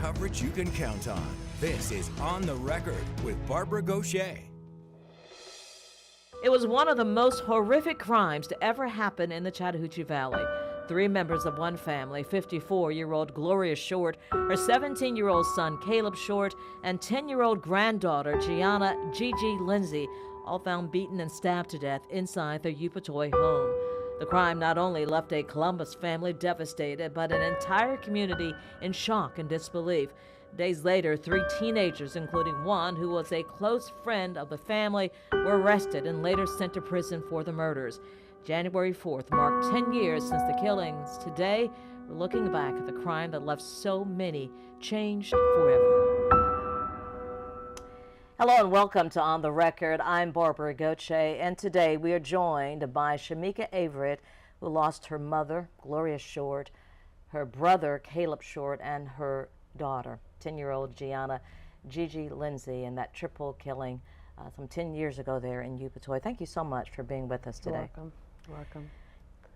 coverage you can count on. This is On the Record with Barbara Gaucher. It was one of the most horrific crimes to ever happen in the Chattahoochee Valley. 3 members of one family, 54-year-old Gloria Short, her 17-year-old son Caleb Short, and 10-year-old granddaughter Gianna Gigi Lindsay, all found beaten and stabbed to death inside their Upatoi home. The crime not only left a Columbus family devastated, but an entire community in shock and disbelief. Days later, 3 teenagers, including one who was a close friend of the family, were arrested and later sent to prison for the murders. January 4th marked 10 years since the killings. Today, we're looking back at the crime that left so many changed forever. Hello and welcome to On the Record. I'm Barbara Gaucher, and today we are joined by Shamika Averett, who lost her mother, Gloria Short, her brother, Caleb Short, and her daughter, 10-year-old Gianna Gigi Lindsay, in that triple killing some 10 years ago there in Upatoi. Thank you so much for being with us today. Welcome. Welcome.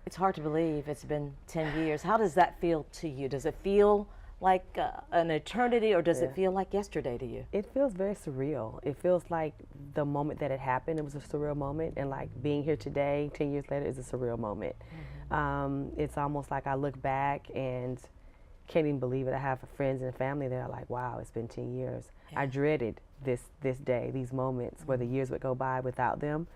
It's hard to believe it's been 10 years. How does that feel to you? Does it feel like an eternity, or does it feel like yesterday to you? It feels very surreal. It feels like the moment that it happened, it was a surreal moment, and like being here today, 10 years later, is a surreal moment. Mm-hmm. It's almost like I look back and can't even believe it. I have friends and family that are like, wow, it's been 10 years. Yeah. I dreaded this day, these moments where the years would go by without them.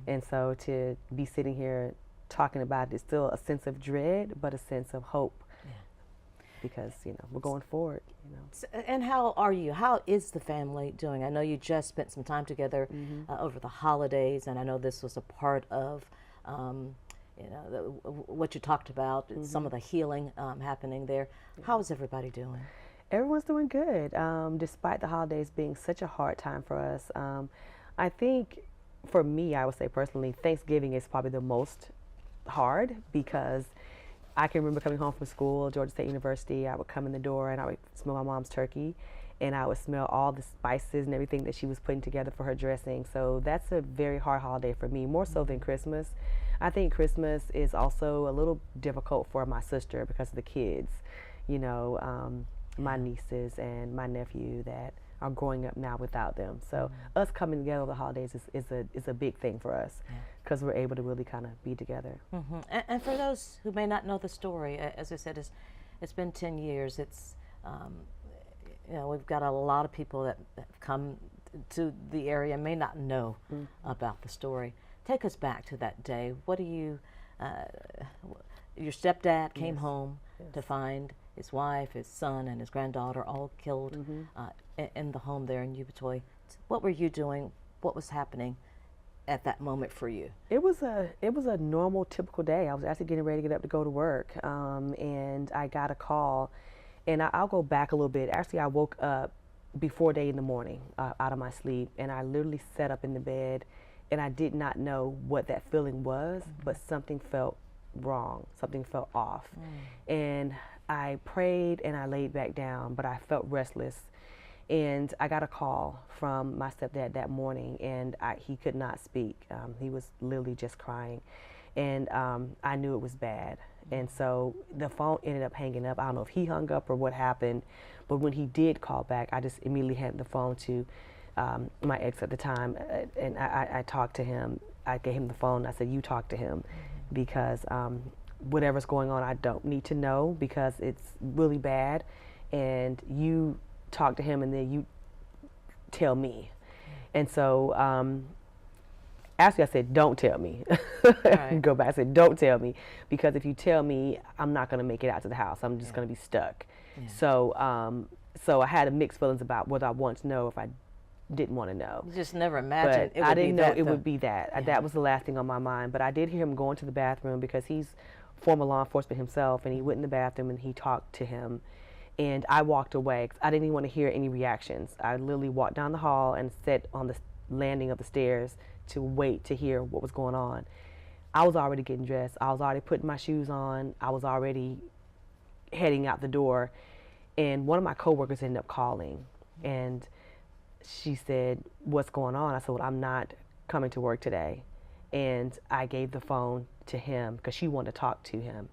And so to be sitting here talking about it is still a sense of dread, but a sense of hope. Because, you know, we're going forward, you know. So, and how are you? How is the family doing? I know you just spent some time together over the holidays, and I know this was a part of, you know, what you talked about, some of the healing happening there. How is everybody doing? Everyone's doing good, despite the holidays being such a hard time for us. I think, for me, I would say personally, Thanksgiving is probably the most hard, because I can remember coming home from school, Georgia State University. I would come in the door and I would smell my mom's turkey, and I would smell all the spices and everything that she was putting together for her dressing. So that's a very hard holiday for me, more so than Christmas. I think Christmas is also a little difficult for my sister because of the kids, you know, my nieces and my nephew that are growing up now without them. So us coming together over the holidays is a big thing for us, because we're able to really kind of be together. And for those who may not know the story, as I said, it's been 10 years. It's, you know, we've got a lot of people that have come to the area and may not know about the story. Take us back to that day. What do you, your stepdad came home to find his wife, his son, and his granddaughter all killed in the home there in Upatoi. What were you doing? What was happening at that moment for you? It was a normal, typical day. I was actually getting ready to get up to go to work, and I got a call. And I'll go back a little bit. Actually, I woke up before day in the morning out of my sleep, and I literally sat up in the bed, and I did not know what that feeling was, but something felt wrong, something felt off. And I prayed and I laid back down, but I felt restless. And I got a call from my stepdad that morning, and he could not speak. He was literally just crying. And I knew it was bad. And so the phone ended up hanging up. I don't know if he hung up or what happened, but when he did call back, I just immediately handed the phone to my ex at the time, and I talked to him. I gave him the phone. I said, you talk to him, because whatever's going on, I don't need to know, because it's really bad, and you talk to him and then you tell me. And so actually I said, don't tell me. Right. Go back, I said, don't tell me, because if you tell me, I'm not going to make it out to the house. I'm just going to be stuck. So so I had mixed feelings about whether I wanted to know, if I didn't want to know. You just never imagined it would be that. I didn't know it would be that. That was the last thing on my mind. But I did hear him go into the bathroom, because he's former law enforcement himself, and he went in the bathroom and he talked to him. And I walked away, 'cause I didn't even want to hear any reactions. I literally walked down the hall and sat on the landing of the stairs to wait to hear what was going on. I was already getting dressed. I was already putting my shoes on. I was already heading out the door. And one of my coworkers ended up calling, and she said, what's going on? I said, well, I'm not coming to work today. And I gave the phone to him because she wanted to talk to him.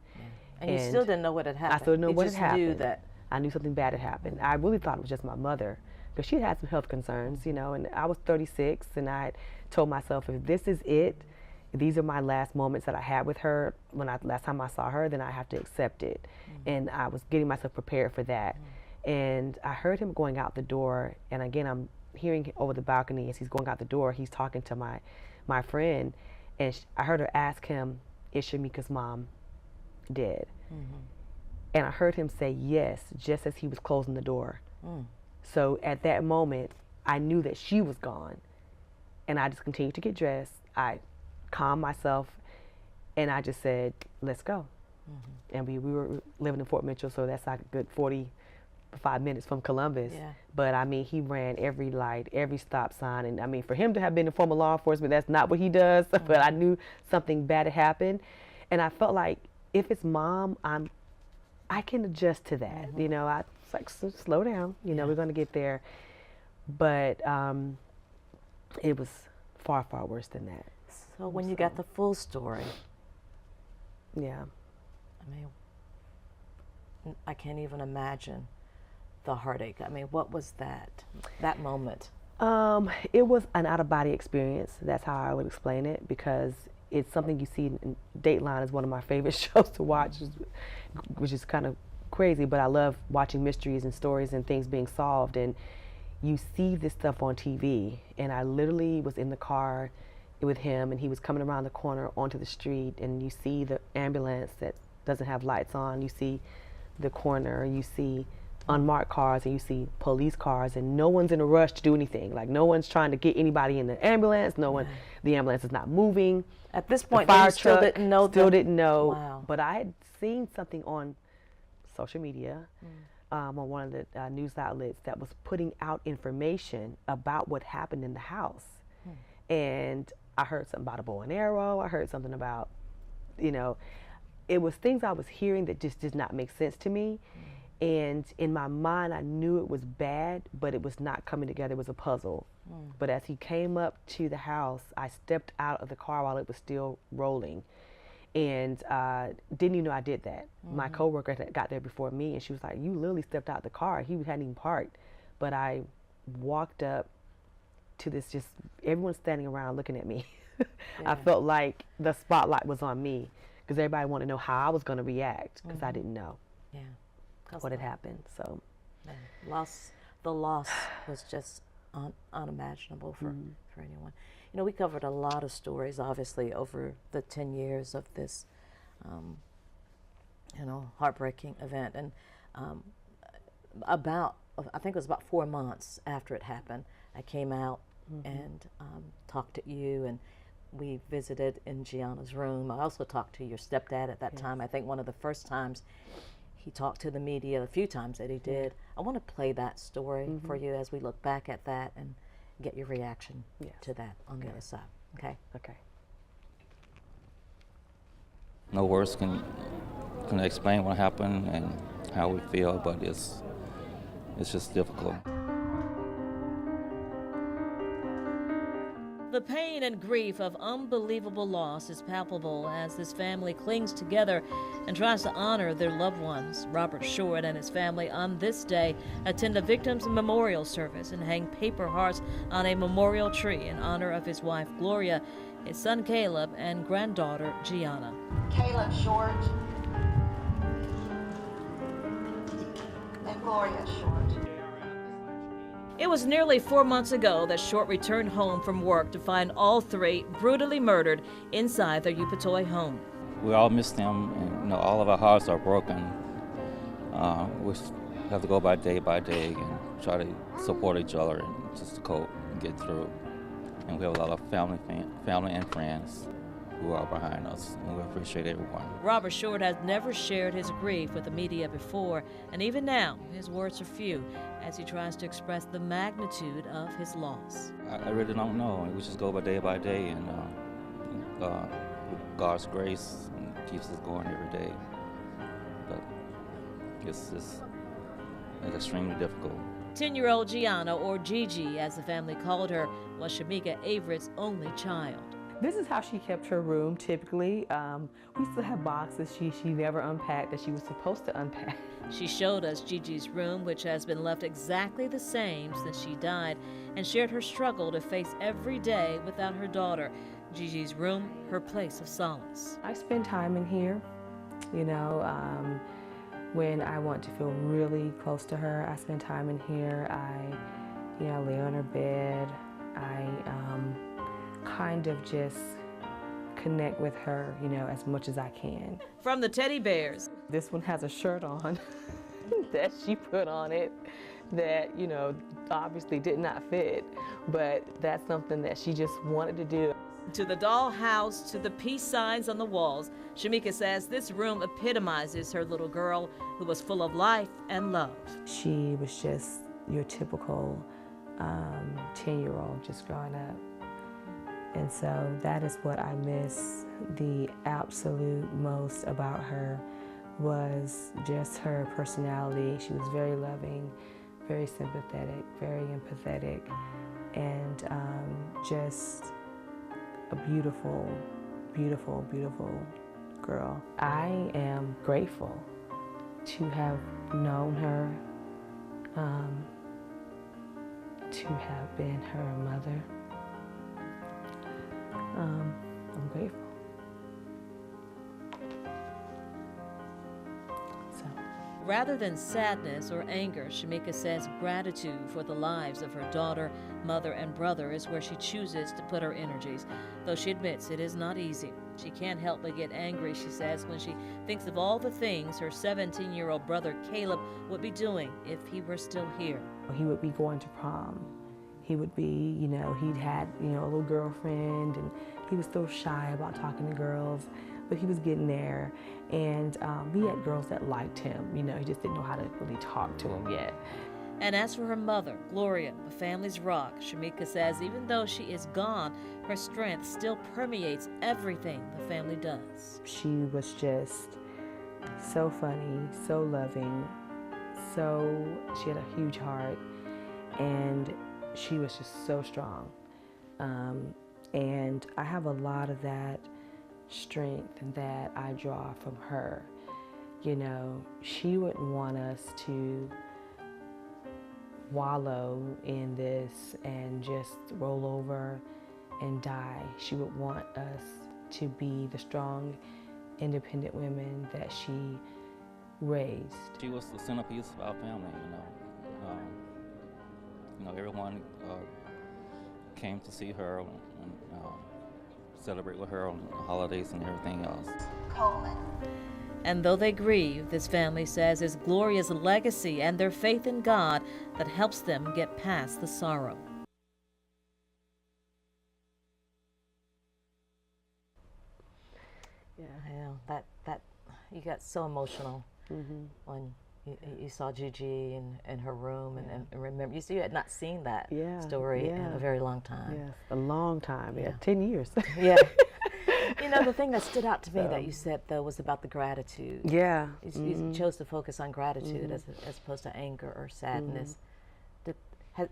And you still didn't know what had happened. I still didn't know what had happened. You just knew that I knew something bad had happened. I really thought it was just my mother, because she had some health concerns, you know, and I was 36, and I told myself, if this is it, these are my last moments that I had with her, last time I saw her, then I have to accept it. And I was getting myself prepared for that. And I heard him going out the door, and again, I'm hearing over the balcony as he's going out the door, he's talking to my friend, and I heard her ask him, is Shamika's mom dead? And I heard him say yes, just as he was closing the door. So at that moment, I knew that she was gone. And I just continued to get dressed. I calmed myself, and I just said, let's go. And we were living in Fort Mitchell, so that's like a good 45 minutes from Columbus. But I mean, he ran every light, every stop sign. And I mean, for him to have been in former law enforcement, that's not what he does. But I knew something bad had happened. And I felt like, if it's mom, I can adjust to that. You know, I was like, slow down, you know, we're going to get there. But it was far, far worse than that. So when you got the full story, yeah, I mean, I can't even imagine the heartache. I mean, what was that moment? It was an out-of-body experience. That's how I would explain it, because it's something you see in Dateline is one of my favorite shows to watch, which is kind of crazy, but I love watching mysteries and stories and things being solved. And you see this stuff on TV, and I literally was in the car with him, and he was coming around the corner onto the street, and you see the ambulance that doesn't have lights on, you see the corner, you see unmarked cars, and you see police cars, and no one's in a rush to do anything. Like, no one's trying to get anybody in the ambulance, the ambulance is not moving. At this point, the fire you still truck didn't know. Didn't know. Wow. But I had seen something on social media, on one of the news outlets, that was putting out information about what happened in the house. And I heard something about a bow and arrow. I heard something about, you know, it was things I was hearing that just did not make sense to me. And in my mind, I knew it was bad, but it was not coming together. It was a puzzle. But as he came up to the house, I stepped out of the car while it was still rolling, and didn't even know I did that. My coworker got there before me, and she was like, you literally stepped out the car. He hadn't even parked. But I walked up to this, just everyone standing around looking at me. I felt like the spotlight was on me, because everybody wanted to know how I was going to react, because I didn't know what had happened. So the loss was just unimaginable for anyone. You know, we covered a lot of stories, obviously, over the 10 years of this, you know, heartbreaking event. And I think it was about 4 months after it happened, I came out and talked to you, and we visited in Gianna's room. I also talked to your stepdad at that time. I think one of the first times he talked to the media, a few times that he did. I want to play that story for you as we look back at that and get your reaction to that on the other side. Okay? Okay. No words can explain what happened and how we feel, but it's just difficult. The pain and grief of unbelievable loss is palpable as this family clings together and tries to honor their loved ones. Robert Short and his family on this day attend a victim's memorial service and hang paper hearts on a memorial tree in honor of his wife Gloria, his son Caleb, and granddaughter Gianna. Caleb Short and Gloria Short. It was nearly 4 months ago that Short returned home from work to find all three brutally murdered inside their Upatoi home. We all miss them, and you know, all of our hearts are broken. We have to go by day and try to support each other and just to cope and get through. And we have a lot of family and friends who are behind us, and we appreciate everyone. Robert Short has never shared his grief with the media before, and even now, his words are few as he tries to express the magnitude of his loss. I really don't know. We just go by day, and God's grace keeps us going every day. But it's extremely difficult. 10-year-old Gianna, or Gigi as the family called her, was Shamika Averett's only child. This is how she kept her room typically. We still have boxes she never unpacked that she was supposed to unpack. She showed us Gigi's room, which has been left exactly the same since she died, and shared her struggle to face every day without her daughter. Gigi's room, her place of solace. I spend time in here, you know, when I want to feel really close to her. I spend time in here. I lay on her bed. I kind of just connect with her, as much as I can. From the teddy bears. This one has a shirt on that she put on it that, obviously did not fit, but that's something that she just wanted to do. To the dollhouse, to the peace signs on the walls, Shamika says this room epitomizes her little girl who was full of life and love. She was just your typical 10-year-old just growing up. And so that is what I miss the absolute most about her, was just her personality. She was very loving, very sympathetic, very empathetic, and just a beautiful, beautiful, beautiful girl. I am grateful to have known her, to have been her mother. I'm grateful. Rather than sadness or anger, Shamika says gratitude for the lives of her daughter, mother, and brother is where she chooses to put her energies, though she admits it is not easy. She can't help but get angry, she says, when she thinks of all the things her 17-year-old brother Caleb would be doing if he were still here. He would be going to prom. He would be, he'd had, a little girlfriend, and he was still shy about talking to girls, but he was getting there. And he had girls that liked him, he just didn't know how to really talk to them yet. And as for her mother, Gloria, the family's rock, Shamika says even though she is gone, her strength still permeates everything the family does. She was just so funny, so loving, she had a huge heart, and she was just so strong. And I have a lot of that strength that I draw from her. She wouldn't want us to wallow in this and just roll over and die. She would want us to be the strong, independent women that she raised. She was the centerpiece of our family, everyone came to see her and celebrate with her on the holidays and everything else. Coleman. And though they grieve, this family says it's Gloria's legacy and their faith in God that helps them get past the sorrow. Yeah. That you got so emotional when you saw Gigi in her room, and remember, you see, you had not seen that story in a very long time. Yes, a long time, 10 years. Yeah. The thing that stood out to me that you said, though, was about the gratitude. Yeah. You chose to focus on gratitude as opposed to anger or sadness.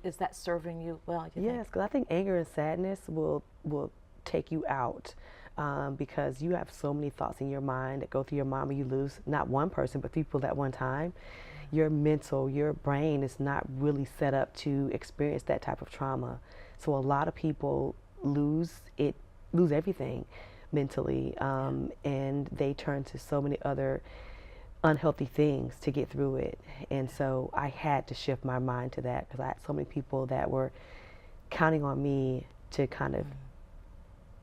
Is that serving you well? Yes, because I think anger and sadness will take you out, because you have so many thoughts in your mind that go through your mind when you lose not one person but people at one time. Your brain is not really set up to experience that type of trauma. So a lot of people lose everything mentally, and they turn to so many other unhealthy things to get through it. And so I had to shift my mind to that, because I had so many people that were counting on me to kind of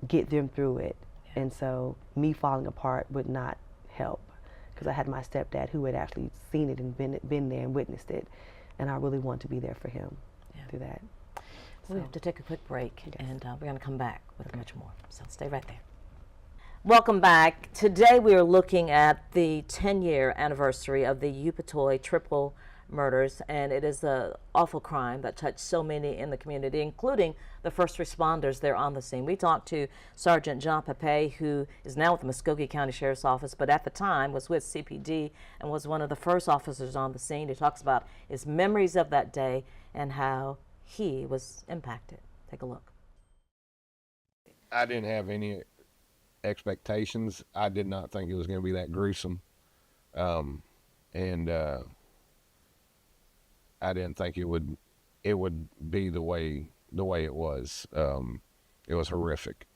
get them through it. And so me falling apart would not help, because I had my stepdad who had actually seen it and been there and witnessed it, and I really want to be there for him through that. We have to take a quick break, and we're going to come back with much more. So stay right there. Welcome back. Today we are looking at the 10-year anniversary of the Upatoi triple murders, and it is an awful crime that touched so many in the community, including the first responders there on the scene. We talked to Sergeant John Upatoi, who is now with the Muskogee County Sheriff's Office, but at the time was with CPD and was one of the first officers on the scene. He talks about his memories of that day and how he was impacted. Take a look. I didn't have any expectations. I did not think it was going to be that gruesome. And I didn't think it would be the way it was. It was horrific.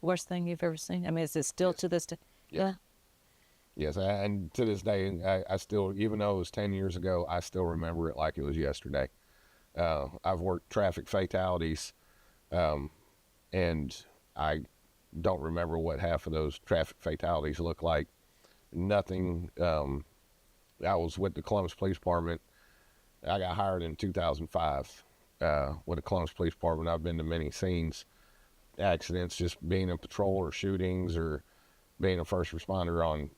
Worst thing you've ever seen? I mean, is it still to this day? Yes. Yes, and to this day, I still, even though it was 10 years ago, I still remember it like it was yesterday. I've worked traffic fatalities, and I don't remember what half of those traffic fatalities look like. Nothing. I was with the Columbus Police Department. I got hired in 2005 with the Columbus Police Department. I've been to many scenes, accidents, just being in patrol or shootings or being a first responder on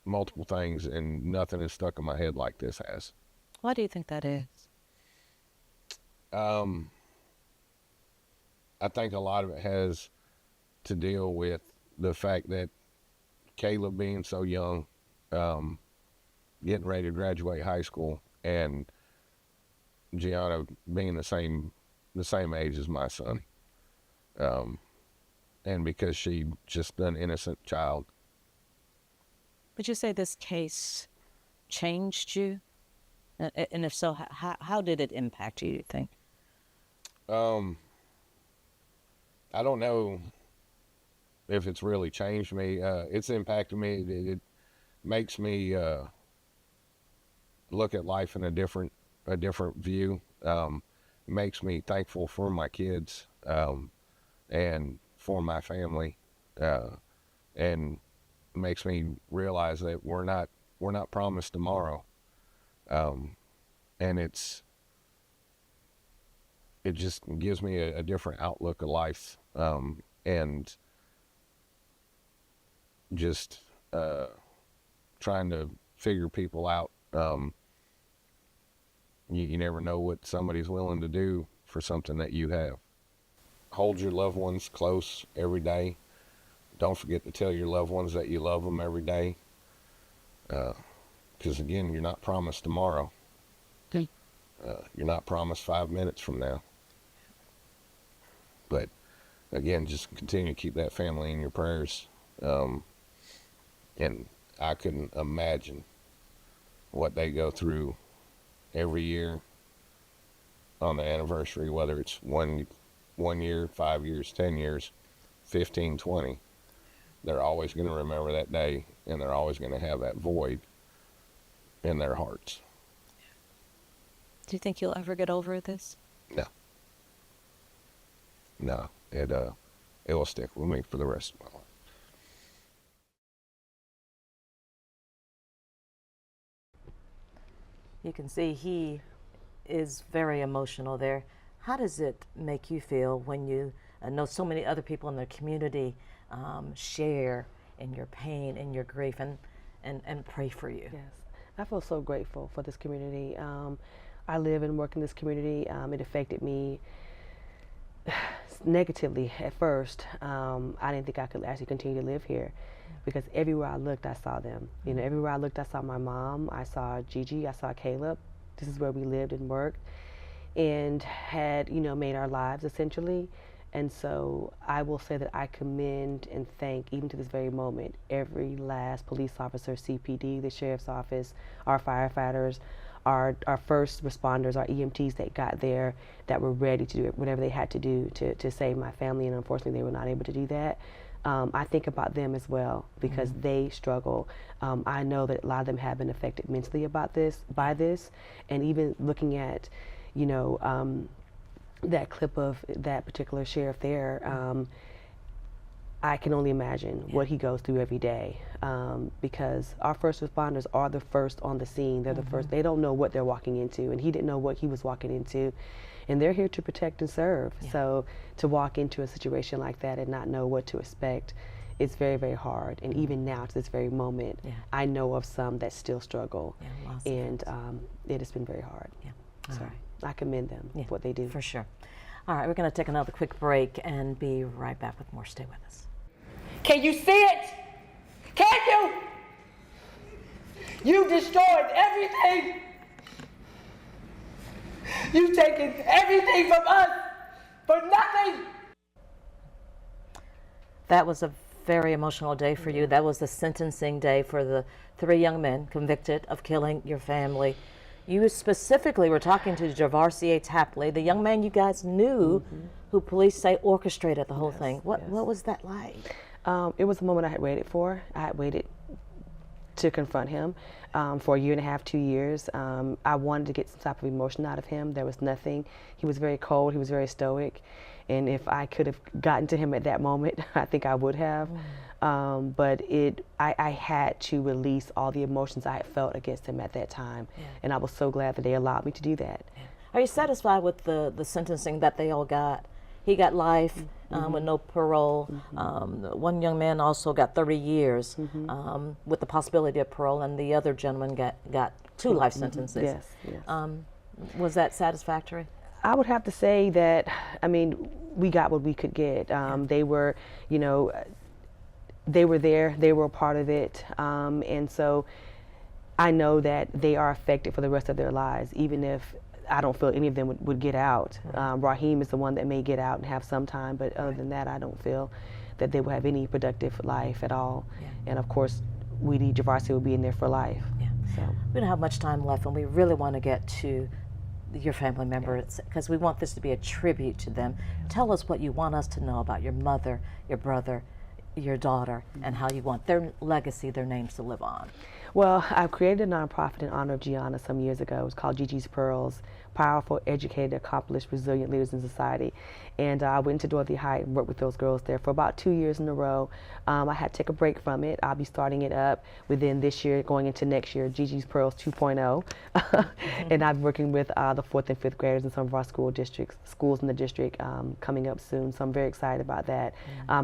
multiple things, and nothing is stuck in my head like this has. Why do you think that is? I think a lot of it has to deal with the fact that Caleb being so young, getting ready to graduate high school, and Gianna being the same age as my son, and because she just an innocent child. Would you say this case changed you? And if so, how did it impact you, do you think? I don't know if it's really changed me. It's impacted me. It makes me look at life in a different view. Makes me thankful for my kids and for my family, and makes me realize that we're not promised tomorrow, and it just gives me a different outlook of life, and just trying to figure people out. You never know what somebody's willing to do for something that you have. Hold your loved ones close every day. Don't forget to tell your loved ones that you love them every day. Because again, you're not promised tomorrow. Okay. You're not promised 5 minutes from now. But again, just continue to keep that family in your prayers. And I couldn't imagine what they go through every year on the anniversary, whether it's 1 year, 5 years, 10 years, 15, 20. They're always going to remember that day, and they're always going to have that void in their hearts. Do you think you'll ever get over this? No, it will stick with me for the rest of my life. You can see he is very emotional there. How does it make you feel when you know so many other people in the community share in your pain and your grief and pray for you? Yes, I feel so grateful for this community. I live and work in this community. It affected me negatively at first. I didn't think I could actually continue to live here, because everywhere I looked, I saw them. You know, everywhere I looked, I saw my mom, I saw Gigi, I saw Caleb. This is where we lived and worked and had, made our lives essentially. And so I will say that I commend and thank, even to this very moment, every last police officer, CPD, the sheriff's office, our firefighters, our first responders, our EMTs that got there, that were ready to do whatever they had to do to save my family, and unfortunately they were not able to do that. I think about them as well, because they struggle. I know that a lot of them have been affected mentally by this, and even looking at, that clip of that particular sheriff there, I can only imagine what he goes through every day, because our first responders are the first on the scene. They're the first. They don't know what they're walking into, and he didn't know what he was walking into, and they're here to protect and serve. So to walk into a situation like that and not know what to expect, it's very, very hard. And even now, to this very moment, I know of some that still struggle, and it has been very hard. So I commend them for what they do. For sure. All right, we're going to take another quick break and be right back with more. Stay with us. Can you see it? Can you? You destroyed everything. You've taken everything from us for nothing. That was a very emotional day for you. That was the sentencing day for the 3 young men convicted of killing your family. You specifically were talking to Javarcier Tapley, the young man you guys knew, who police say orchestrated the whole thing. What was that like? It was a moment I had waited for. I had waited to confront him for a year and a half, 2 years. I wanted to get some type of emotion out of him. There was nothing. He was very cold. He was very stoic. And if I could have gotten to him at that moment, I think I would have. But I had to release all the emotions I had felt against him at that time. And I was so glad that they allowed me to do that. Are you satisfied with the sentencing that they all got? He got life with no parole. One young man also got 30 years with the possibility of parole, and the other gentleman got 2 life sentences. Yes, yes. Was that satisfactory? I would have to say that, I mean, we got what we could get. They were, you know, they were there, they were a part of it. And so I know that they are affected for the rest of their lives, even if I don't feel any of them would get out. Raheem is the one that may get out and have some time, but other than that, I don't feel that they will have any productive life at all. And of course, we need Javarcier will be in there for life. So. We don't have much time left, and we really want to get to your family members because we want this to be a tribute to them. Tell us what you want us to know about your mother, your brother, your daughter, and how you want their legacy, their names to live on. Well, I created a nonprofit in honor of Gianna some years ago. It was called Gigi's Pearls, Powerful, Educated, Accomplished, Resilient Leaders in Society. And I went to Dorothy Height and worked with those girls there for about 2 years in a row. I had to take a break from it. I'll be starting it up within this year, going into next year, Gigi's Pearls 2.0. And I'm working with the 4th and 5th graders in some of our schools in the district coming up soon. So I'm very excited about that.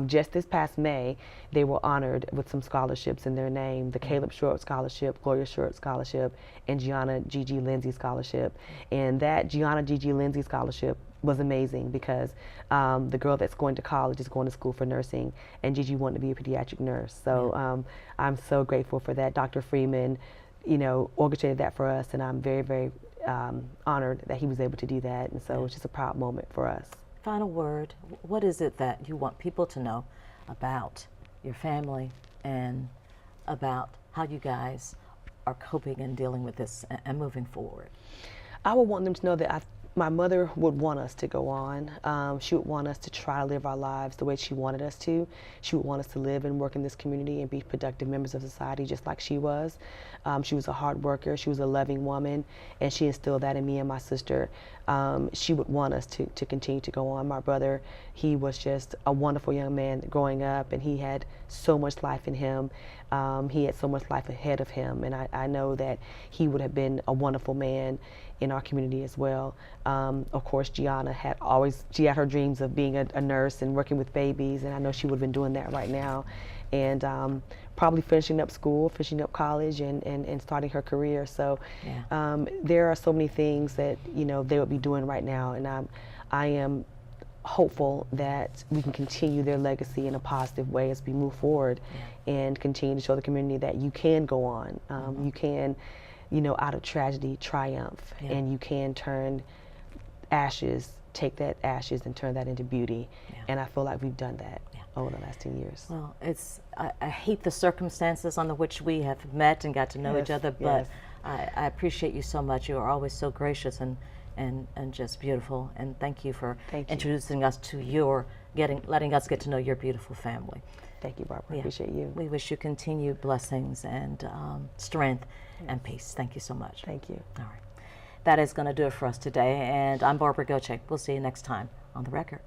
Just this past May, they were honored with some scholarships in their name, the Caleb Short Scholarship, Gloria Short Scholarship, and Gianna Gigi Lindsay Scholarship. And that Gianna Gigi Lindsay Scholarship was amazing because the girl that's going to college is going to school for nursing, and Gigi wanted to be a pediatric nurse. So I'm so grateful for that. Dr. Freeman, you know, orchestrated that for us, and I'm very, very honored that he was able to do that. And so it's just a proud moment for us. Final word, what is it that you want people to know about your family and about how you guys are coping and dealing with this and moving forward? I would want them to know that my mother would want us to go on. She would want us to try to live our lives the way she wanted us to. She would want us to live and work in this community and be productive members of society just like she was. She was a hard worker, she was a loving woman, and she instilled that in me and my sister. She would want us to continue to go on. My brother, he was just a wonderful young man growing up, and he had so much life in him. He had so much life ahead of him, and I know that he would have been a wonderful man in our community as well. Of course, Gianna had her dreams of being a nurse and working with babies, and I know she would have been doing that right now. And probably finishing up school, finishing up college, and starting her career. So there are so many things that, you know, they would be doing right now, and I am hopeful that we can continue their legacy in a positive way as we move forward and continue to show the community that you can go on. You can, you know, out of tragedy, triumph, and you can turn ashes, take that ashes and turn that into beauty. And I feel like we've done that over the last 10 years. Well, I hate the circumstances under which we have met and got to know each other, but I appreciate you so much. You are always so gracious and just beautiful. And thank you for introducing us to letting us get to know your beautiful family. Thank you, Barbara. I appreciate you. We wish you continued blessings and strength and peace. Thank you so much. Thank you. All right. That is going to do it for us today. And I'm Barbara Goche. We'll see you next time on The Record.